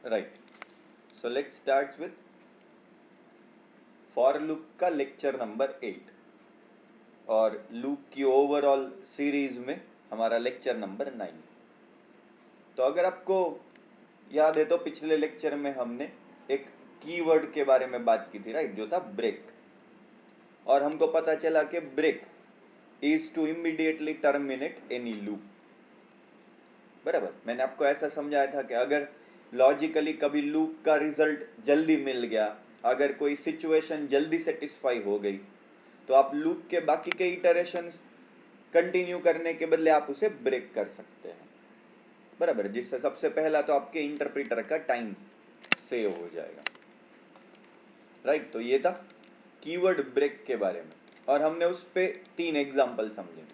Right, so let's start with for loop का lecture number 8 और loop की overall series में हमारा लेक्चर नंबर 9। तो अगर आपको याद है तो पिछले लेक्चर में हमने एक कीवर्ड के बारे में बात की थी, राइट, जो था ब्रेक। और हमको पता चला कि break is to immediately terminate any loop. बराबर, मैंने आपको ऐसा समझाया था कि अगर लॉजिकली कभी लूप का रिजल्ट जल्दी मिल गया, अगर कोई सिचुएशन जल्दी सेटिस्फाई हो गई, तो आप लूप के बाकी के इटरेशंस कंटिन्यू करने के बदले आप उसे ब्रेक कर सकते हैं। बराबर, जिससे सबसे पहला तो आपके इंटरप्रेटर का टाइम सेव हो जाएगा। राइट, तो ये था कीवर्ड ब्रेक के बारे में, और हमने उस पे 3 एग्जाम्पल समझे।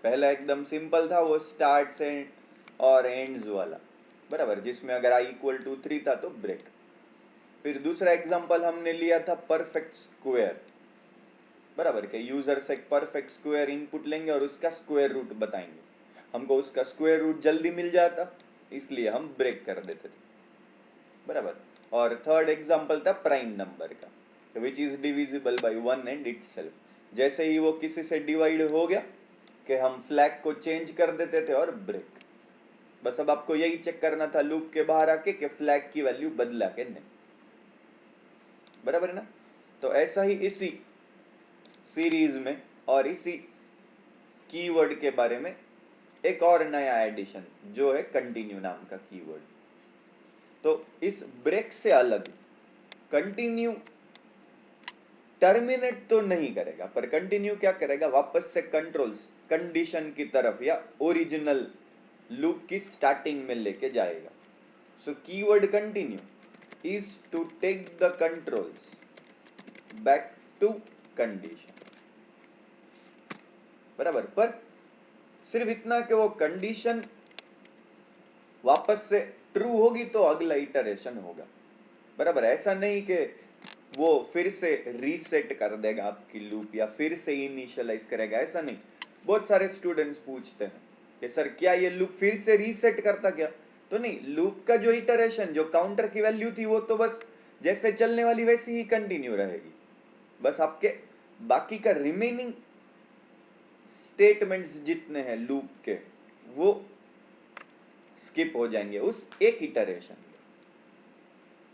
पहला एकदम सिंपल था, वो स्टार्ट्स एंड और एंड्स वाला, बराबर, जिसमें अगर i इक्वल टू 3 था तो ब्रेक। फिर दूसरा एग्जाम्पल हमने लिया था परफेक्ट स्क्वायर, बराबर, के यूजर से परफेक्ट स्क्वायर इनपुट लेंगे और उसका स्क्वायर रूट बताएंगे। हमको उसका स्क्वायर रूट जल्दी मिल जाता, इसलिए हम ब्रेक कर देते थे। बराबर, और थर्ड एग्जाम्पल था प्राइम नंबर का, which is divisible by 1 and itself. जैसे ही वो किसी से डिवाइड हो गया कि हम फ्लैग को चेंज कर देते थे और ब्रेक। बस अब आपको यही चेक करना था लूप के बाहर आके कि फ्लैग की वैल्यू बदला के नहीं। बराबर है ना? तो ऐसा ही इसी सीरीज में और इसी कीवर्ड के बारे में एक और नया एडिशन जो है कंटिन्यू नाम का कीवर्ड। तो इस ब्रेक से अलग कंटिन्यू टर्मिनेट तो नहीं करेगा, पर कंटिन्यू क्या करेगा, वापस से कंट्रोल्स कंडीशन की तरफ या ओरिजिनल लूप की स्टार्टिंग में लेके जाएगा। So keyword continue is to take the controls back to condition. बराबर, पर सिर्फ इतना कि वो कंडीशन वापस से ट्रू होगी तो अगला इटरेशन होगा। बराबर, ऐसा नहीं कि वो फिर से रीसेट कर देगा आपकी लूप या फिर से इनिशियलाइज करेगा, ऐसा नहीं। बहुत सारे स्टूडेंट्स पूछते हैं कि सर क्या ये लूप फिर से रीसेट करता क्या? तो नहीं, लूप का जो इटरेशन, जो काउंटर की वैल्यू थी, वो तो बस जैसे चलने वाली वैसी ही कंटिन्यू रहेगी। बस आपके बाकी का रिमेनिंग स्टेटमेंट्स जितने हैं लूप के, वो स्किप हो जाएंगे उस एक इटरेशन में।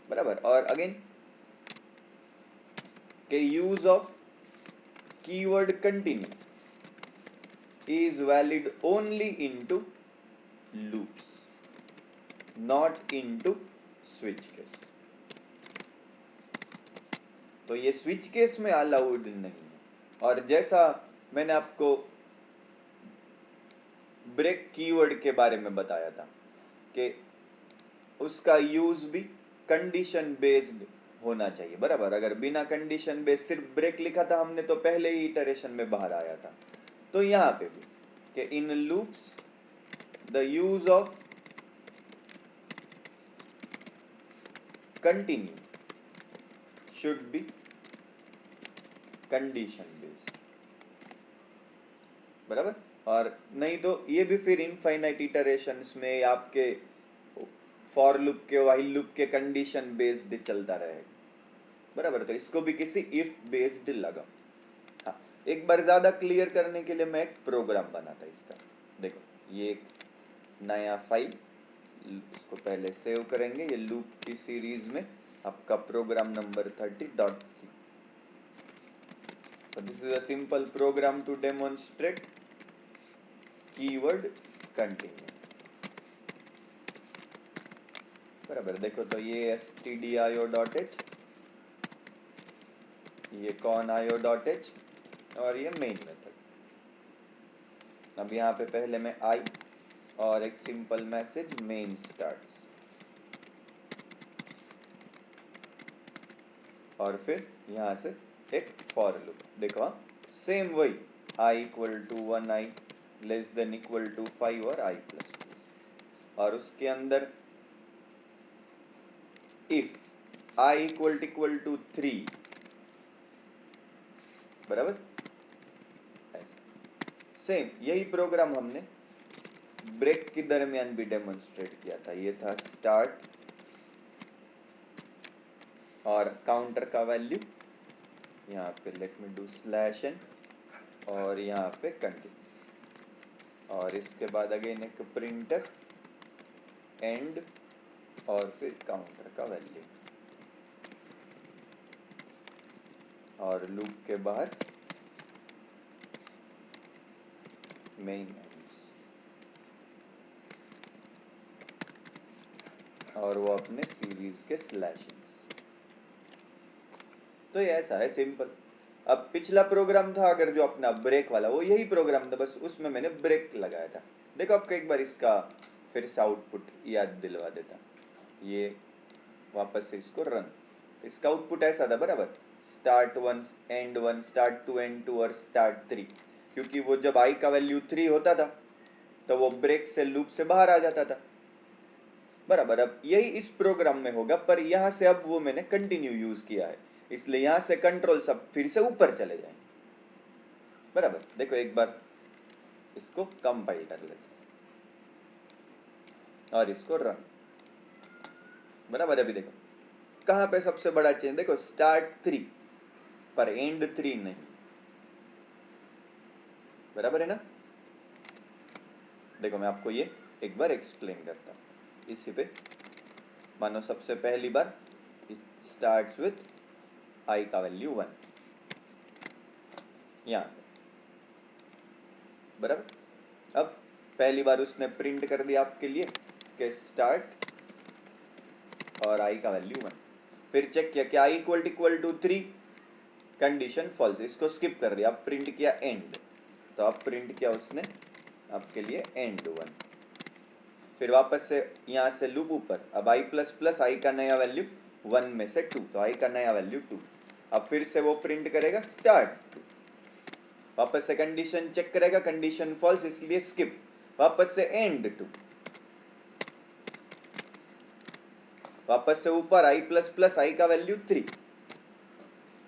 बराबर, और अगेन के use of keyword continue is valid only into loops, not into switch case. तो ये स्विच केस में अलाउड नहीं है। और जैसा मैंने आपको ब्रेक कीवर्ड के बारे में बताया था कि उसका यूज भी कंडीशन बेस्ड होना चाहिए। बराबर, अगर बिना कंडीशन बेस्ड सिर्फ ब्रेक लिखा था हमने तो पहले ही इटरेशन में बाहर आया था। तो यहाँ पे भी कि in loops the use of continue should be condition based। बराबर, और नहीं तो ये भी फिर इनफाइनाइट इटरेशंस में आपके फॉर लूप के व्हाइल लूप के कंडीशन बेस्ड चलता रहेगा। बराबर, तो इसको भी किसी इफ बेस्ड लगा। हाँ, एक बार ज्यादा क्लियर करने के लिए मैं एक प्रोग्राम बना था इसका। देखो, ये एक नया फाइल, इसको पहले सेव करेंगे। ये लूप की सीरीज में आपका program number 30.c। So this is a simple program to demonstrate keyword continue। बराबर, देखो तो ये stdio.h, ये conio.h और ये मेन मेथड। अब यहाँ पे पहले मैं i और एक सिंपल मैसेज मेन स्टार्ट्स, और फिर यहाँ से एक फॉर लूप। देखो सेम वही i equal to 1, i less than equal to 5 और i प्लस, और उसके अंदर इफ i इक्वल टू 3। बराबर, सेम यही प्रोग्राम हमने ब्रेक के दरमियान भी डेमोन्स्ट्रेट किया था। ये था स्टार्ट और काउंटर का वैल्यू यहाँ पे let me do slash n और यहाँ पे कंटिन्यू और इसके बाद अगेन एक प्रिंटर एंड और फिर काउंटर का वैल्यू और लूप के बाहर मेन और वो अपने सीरीज के स्लैशिंग्स। तो ये ऐसा है सिंपल। अब पिछला प्रोग्राम था अगर जो अपना ब्रेक वाला वो यही प्रोग्राम था, बस उसमें मैंने ब्रेक लगाया था। देखो आपको एक बार इसका फिर से आउटपुट याद दिलवा देता। ये वापस से इसको रन, तो इसका आउटपुट ऐसा था बराबर, स्टार्ट 1 एंड 1 स्टार्ट 2 एंड 2 और स्टार्ट 3, क्योंकि वो जब आई का वैल्यू 3 होता था तो वो ब्रेक से लूप से बाहर आ जाता था बराबर। अब यही इस प्रोग्राम में होगा, पर यहाँ से अब वो मैंने कंटिन्यू यूज किया है, इसलिए यहाँ से कंट्रोल सब फिर से ऊपर चले जाएंगे बराबर। देखो एक बार इसको कंपाइल कर लेते और इसको रन बराबर। अभी देखो कहाँ पे सबसे बड़ा चेंज, देखो स्टार्ट 3 पर एंड 3 नहीं, बराबर है ना। देखो मैं आपको ये एक बार एक्सप्लेन करता हूँ। इसी पे मानो सबसे पहली बार स्टार्ट्स विथ आई का वैल्यू 1 यहाँ पे बराबर। अब पहली बार उसने प्रिंट कर दिया आपके लिए कि स्टार्ट और आई का वैल्यू 1, फिर चेक किया कि आई इक्वल टू 3, कंडीशन फॉल्स, इसको स्किप कर दिया। अब प्रिंट किया एंड, तो अब प्रिंट किया उसने आपके लिए एंड 1, फिर वापस से यहाँ से लूप ऊपर। अब आई प्लस प्लस आई का नया वैल्यू 1 में से 2, तो आई का नया वैल्यू 2। अब फिर से वो प्रिंट करेगा स्टार्ट 2, वापस से कंडीशन चेक करेगा, कंडीशन फॉल्स इसलिए स्किप, वापस से एंड 2, वापस से ऊपर आई प्लस प्लस आई का वैल्यू 3,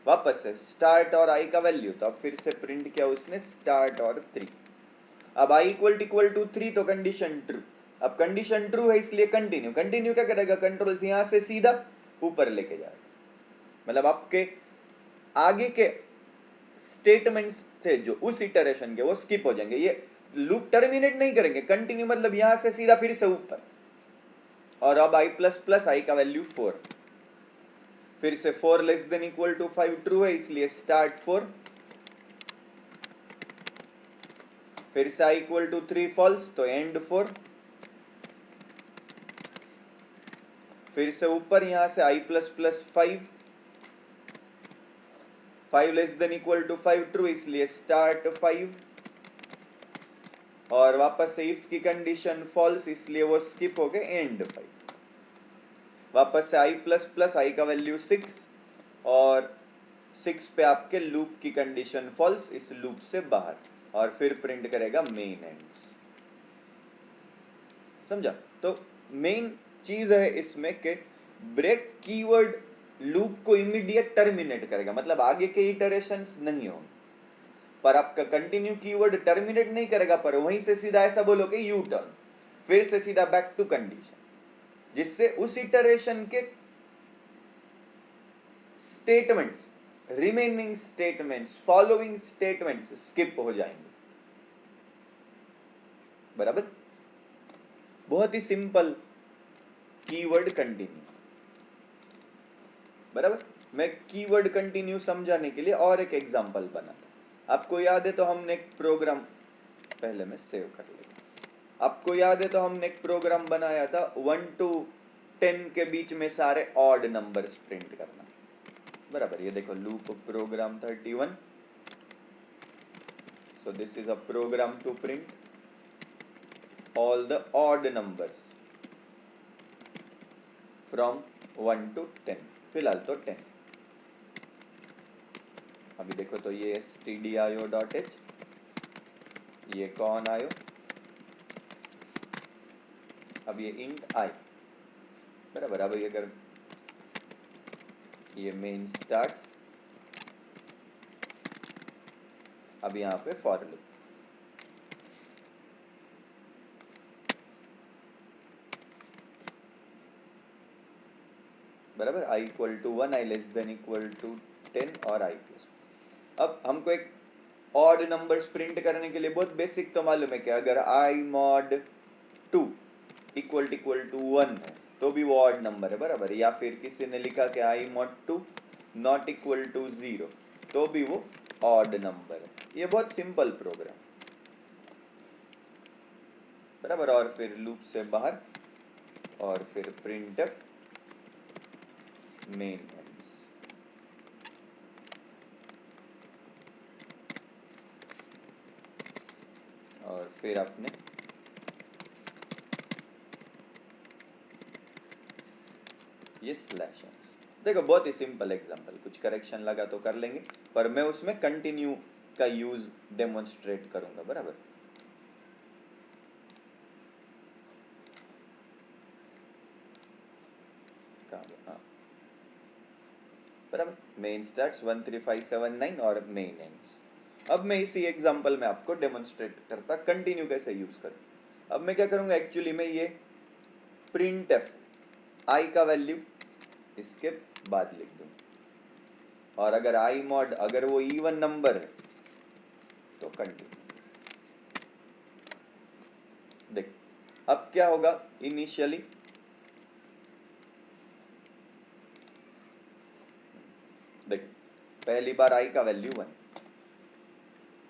वापस से स्टार्ट और आई का वैल्यू, तो अब फिर से प्रिंट किया उसने स्टार्ट और 3। अब आई इक्वल टू 3 तो कंडीशन ट्रू, अब कंडीशन ट्रू है इसलिए कंटिन्यू, कंटिन्यू क्या करेगा, कंट्रोल से यहां से सीधा ऊपर लेके जाएगा। मतलब आपके आगे के स्टेटमेंट्स थे जो उस इटरेशन के वो स्किप हो जाएंगे, ये लूप टर्मिनेट नहीं करेंगे, कंटिन्यू मतलब यहां से सीधा फिर से ऊपर। और अब आई प्लस प्लस आई का वैल्यू 4, फिर से 4 less than equal to 5 true है इसलिए स्टार्ट 4, फिर से आई इक्वल टू 3 फॉल्स तो एंड 4, फिर से ऊपर यहां से I plus plus 5 less than equal to 5 true इसलिए स्टार्ट 5, और वापस से इफ की कंडीशन फॉल्स इसलिए वो स्किप हो गए एंड 5, वापस से आई प्लस प्लस आई का वैल्यू 6 और 6 पे आपके लूप की कंडीशन फॉल्स, इस लूप से बाहर, और फिर प्रिंट करेगा मेन एंड्स। समझा। तो मेन चीज है इसमें कि ब्रेक कीवर्ड लूप को इमीडिएट टर्मिनेट करेगा, मतलब आगे के इटरेशंस नहीं होंगे, पर आपका कंटिन्यू कीवर्ड टर्मिनेट नहीं करेगा, पर वहीं से सीधा ऐसा बोलो कि यू टर्न, फिर से सीधा बैक टू कंडीशन, जिससे उस इटरेशन के statements, remaining statements, following statements skip हो जाएंगे बराबर। बहुत ही सिंपल कीवर्ड कंटिन्यू बराबर। मैं कीवर्ड कंटिन्यू समझाने के लिए और एक एग्जांपल बना, आपको याद है तो हमने एक प्रोग्राम, पहले मैं सेव कर लेता, आपको याद है तो हमने एक प्रोग्राम बनाया था 1 to 10 के बीच में सारे ऑड नंबर्स प्रिंट करना बराबर। ये देखो loop programme 31, so this is a program to print all the odd numbers from 1 to 10, फिलहाल तो 10। अभी देखो तो ये stdio.h, ये कौन आयो, अब ये int i बराबर। अब ये अगर ये मेन स्टार्ट्स, अब यहाँ पे फॉर लूप, बराबर, i equal to 1, i less than equal to 10 और i प्लस। अब हमको एक ऑड नंबर्स प्रिंट करने के लिए बहुत बेसिक तो मालूम है कि अगर i मॉड 2 इक्वल टू 1 है तो भी वो ऑड नंबर है, बराबर। या फिर किसी ने लिखा कि i mod 2 not equal to 0 तो भी वो ऑड नंबर है। ये बहुत सिंपल प्रोग्राम, बराबर। और फिर लूप से बाहर और फिर प्रिंटफ मेन एंड्स। और फिर आपने ये स्लैश एंड्स। देखो बहुत ही सिंपल एग्जांपल, कुछ करेक्शन लगा तो कर लेंगे, पर मैं उसमें कंटिन्यू का यूज डेमोन्स्ट्रेट करूंगा, बराबर। हाँ, बराबर। मेन स्टार्ट्स 1 3 5 7 9 और मेन एंड्स। अब मैं इसी एग्जांपल में आपको डेमोन्स्ट्रेट करता कंटिन्यू कैसे यूज करूं। अब मैं क्या करूंगा, एक्चुअली मैं ये प्रिंटफ आई का वैल्यू इसके बाद लिख दूं, और अगर आई मॉड अगर वो इवन नंबर है तो कंटिन्यू। देख अब क्या होगा, इनिशियली देख पहली बार आई का वैल्यू 1,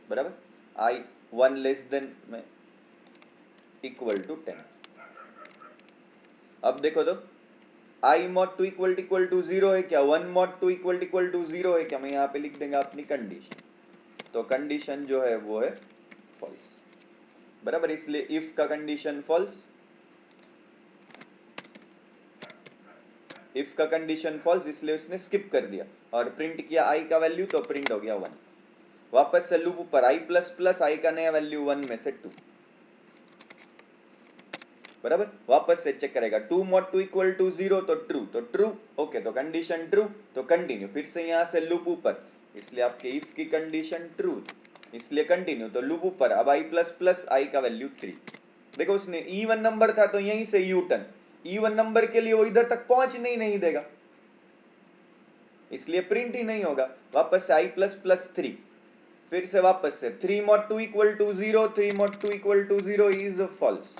बराबर। आई 1 लेस देन में इक्वल टू 10। अब देखो तो आई मॉड 2 इक्वल टू 0 है क्या, 1 मॉड 2 इक्वल टू 0 है क्या। मैं यहाँ पे लिख देंगे अपनी कंडीशन, तो कंडीशन जो है वो है फॉल्स, बराबर। इसलिए इफ का कंडीशन फॉल्स, इफ का कंडीशन फॉल्स, इसलिए उसने स्किप कर दिया और प्रिंट किया आई का वैल्यू, तो प्रिंट हो गया 1। वापस से लूप ऊपर आई प्लस प्लस आई का नया वैल्यू 1 में से 2, बराबर। वापस से चेक करेगा 2 मॉड 2 इक्वल टू 0 तो ट्रू, ओके, तो कंडीशन ट्रू, तो कंटिन्यू। फिर से यहां से लूप ऊपर, इसलिए आपके इफ की कंडीशन ट्रू, इसलिए कंटिन्यू, तो लूप ऊपर। अब आई प्लस प्लस आई का वैल्यू 3। देखो उसने इवन नंबर था तो यहीं से यू टर्न, इवन नंबर के लिए वो इधर तक पहुंचने ही नहीं देगा, इसलिए प्रिंट ही नहीं होगा। वापस से आई प्लस प्लस 3, फिर से वापस से 3 mod 2 equal to 0, 3 mod 2 equal to 0 is false,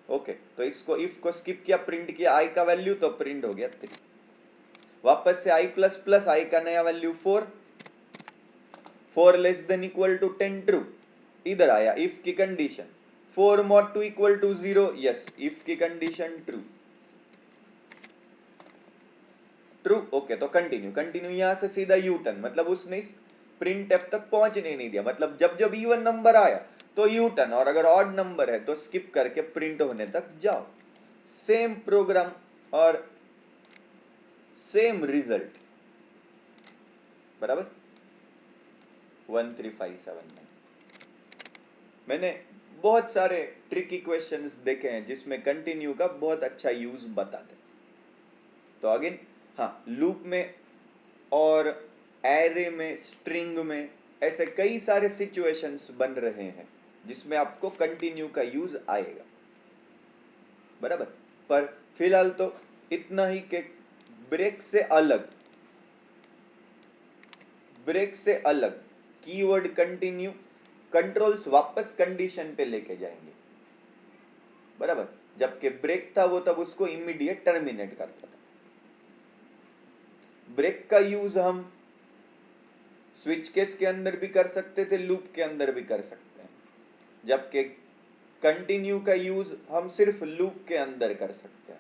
okay. तो इसको इफ को स्किप किया, प्रिंट किया आई का वैल्यू, तो प्रिंट हो गया 3। वापस से आई प्लस प्लस आई का नया value 4, 4 less than equal to 10 true, इधर आया इफ की condition 4 mod 2 equal to 0, yes, if की कंडीशन ट्रू, ट्रू, ओके, तो कंटिन्यू यहां से सीधा यू टर्न, मतलब उसने इस प्रिंट एफ तक पहुंचने नहीं दिया, मतलब जब जब इवन नंबर आया तो यू टर्न, और अगर ऑड नंबर है तो स्किप करके प्रिंट होने तक जाओ। सेम प्रोग्राम और सेम रिजल्ट, बराबर। 1 3 5 7 9। मैंने बहुत सारे ट्रिकी क्वेश्चंस देखे हैं जिसमें कंटिन्यू का बहुत अच्छा यूज बताते। तो अगेन हाँ, लूप में और एरे में, स्ट्रिंग में, ऐसे कई सारे सिचुएशंस बन रहे हैं जिसमें आपको कंटिन्यू का यूज आएगा, बराबर। पर फिलहाल तो इतना ही कि ब्रेक से अलग कीवर्ड कंटिन्यू कंट्रोल्स वापस कंडीशन पे लेके जाएंगे, बराबर। जबकि ब्रेक था वो तब उसको इमीडिएट टर्मिनेट करता था। ब्रेक का यूज हम स्विच केस के अंदर भी कर सकते थे, लूप के अंदर भी कर सकते हैं, जबकि कंटिन्यू का यूज हम सिर्फ लूप के अंदर कर सकते हैं,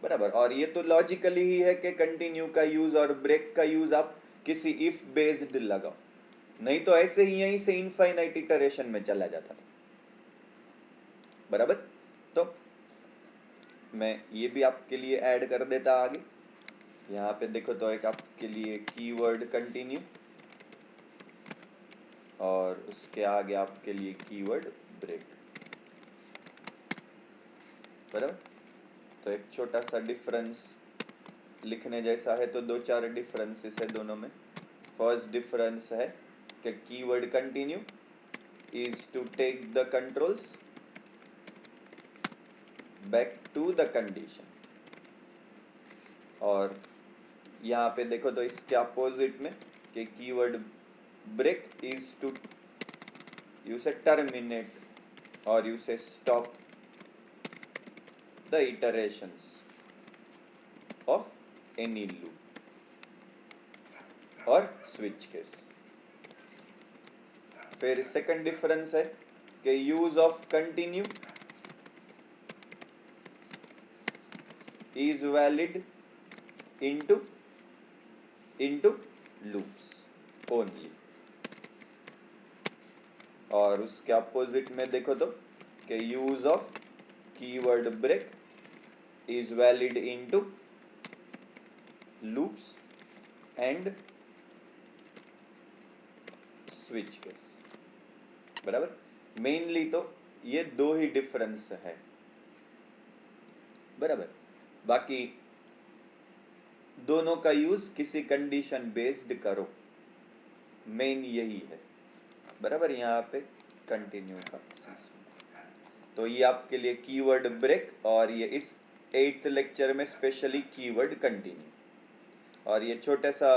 बराबर। और ये तो लॉजिकली ही है कि कंटिन्यू का यूज और ब्रेक का यूज आप किसी इफ बेस्ड लगाओ, नहीं तो ऐसे ही यहीं से इनफाइनाइट इटरेशन में चला जाता था, बराबर। तो मैं ये भी आपके लिए ऐड कर देता आगे। यहाँ पे देखो तो एक आपके लिए कीवर्ड कंटिन्यू और उसके आगे आपके लिए कीवर्ड ब्रेक, बराबर। तो एक छोटा सा डिफरेंस लिखने जैसा है, तो 2-4 डिफरेंसेस है दोनों में। फर्स्ट डिफरेंस है कि keyword continue is to take the controls back to the condition, और यहाँ पे देखो तो इसके अपोजिट में कि keyword break is to use terminate और use stop the iterations of any loop और स्विच केस। फिर सेकंड डिफरेंस है कि use of continue is valid into loops only, और उसके अपोजिट में देखो तो कि use of keyword break is valid into loops and switch case. बराबर, मेनली तो ये दो ही डिफरेंस है। बराबर, बाकी दोनों का यूज किसी कंडीशन बेस्ड करो, मेन यही है। बराबर, यहाँ पे कंटिन्यू का तो ये आपके लिए कीवर्ड ब्रेक, और ये इस 8th लेक्चर में स्पेशली कीवर्ड कंटिन्यू, और ये छोटा सा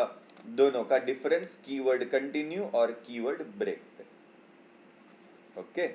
दोनों का डिफरेंस कीवर्ड कंटिन्यू और कीवर्ड ब्रेक पे। ओके।